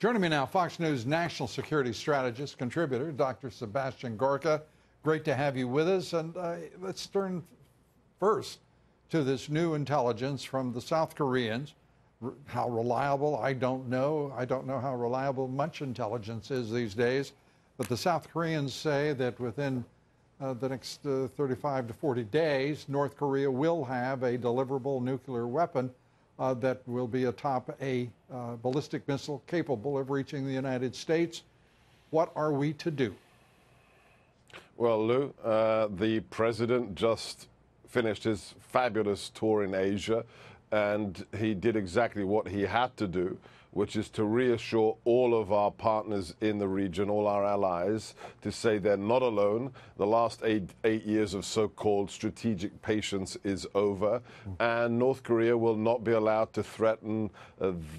Joining me now, Fox News national security strategist, contributor, Dr. Sebastian Gorka. Great to have you with us. And let's turn first to this new intelligence from the South Koreans. How reliable, I don't know. I don't know how reliable much intelligence is these days. But the South Koreans say that within the next 35 to 40 days, North Korea will have a deliverable nuclear weapon that will be atop a ballistic missile capable of reaching the United States. What are we to do? Well, Lou, the president just finished his fabulous tour in Asia, and he did exactly what he had to do, which is to reassure all of our partners in the region, all our allies, to say they're not alone. The last eight years of so-called strategic patience is over, and North Korea will not be allowed to threaten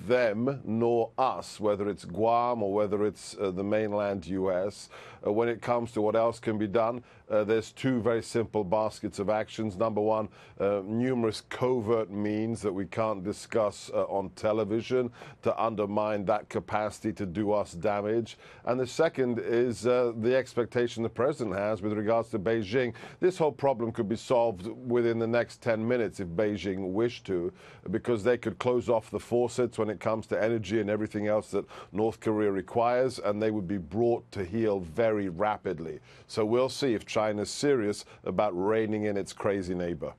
them nor us, whether it's Guam or whether it's the mainland U.S. When it comes to what else can be done, there's two very simple baskets of actions. Number one, numerous covert means that we can't discuss on television to undermine that capacity to do us damage. And the second is the expectation the president has with regards to Beijing. This whole problem could be solved within the next 10 minutes if Beijing wished to, because they could close off the faucets when it comes to energy and everything else that North Korea requires, and they would be brought to heel very rapidly. So we'll see if China's serious about reining in its crazy neighbor.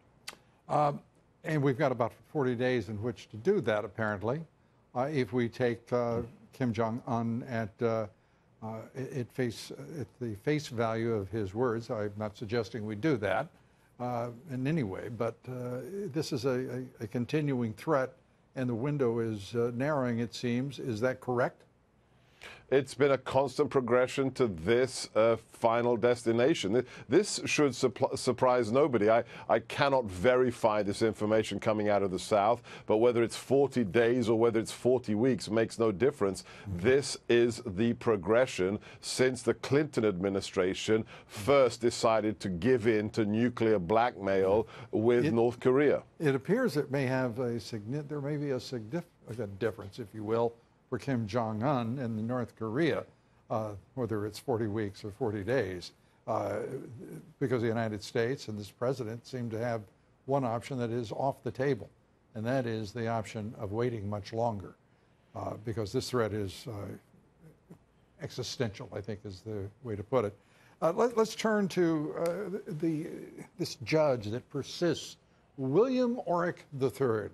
And we've got about 40 days in which to do that, apparently. If we take Kim Jong-un at the face value of his words, I'm not suggesting we do that in any way, but this is a continuing threat, and the window is narrowing, it seems. Is that correct? It's been a constant progression to this final destination. This should surprise nobody. I cannot verify this information coming out of the South, but whether it's 40 days or whether it's 40 weeks makes no difference. This is the progression since the Clinton administration first decided to give in to nuclear blackmail with North Korea. It appears it may have there may be a significant difference, if you will, for Kim Jong-un and North Korea, whether it's 40 weeks or 40 days, because the United States and this president seem to have one option that is off the table, and that is the option of waiting much longer, because this threat is existential, I think is the way to put it. Let's turn to this judge that persists, William Orrick III,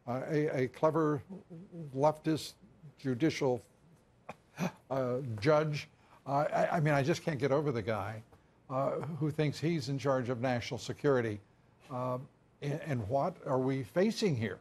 a clever leftist judicial judge. I mean, I just can't get over the guy who thinks he's in charge of national security. And what are we facing here?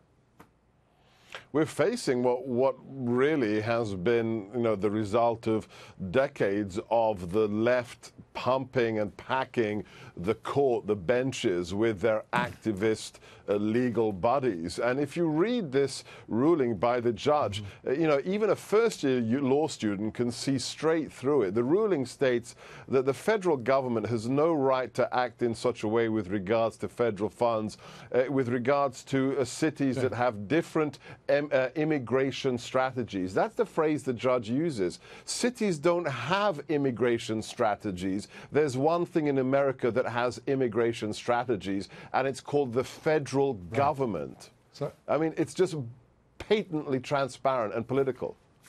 We're facing what really has been, the result of decades of the left pumping and packing the court, the benches, with their activist legal buddies. And if you read this ruling by the judge, even a first-year law student can see straight through it. The ruling states that the federal government has no right to act in such a way with regards to federal funds, with regards to cities that have different immigration strategies. That's the phrase the judge uses. Cities don't have immigration strategies. There's one thing in America that has immigration strategies, and it's called the federal government. I mean, it's just patently transparent and political.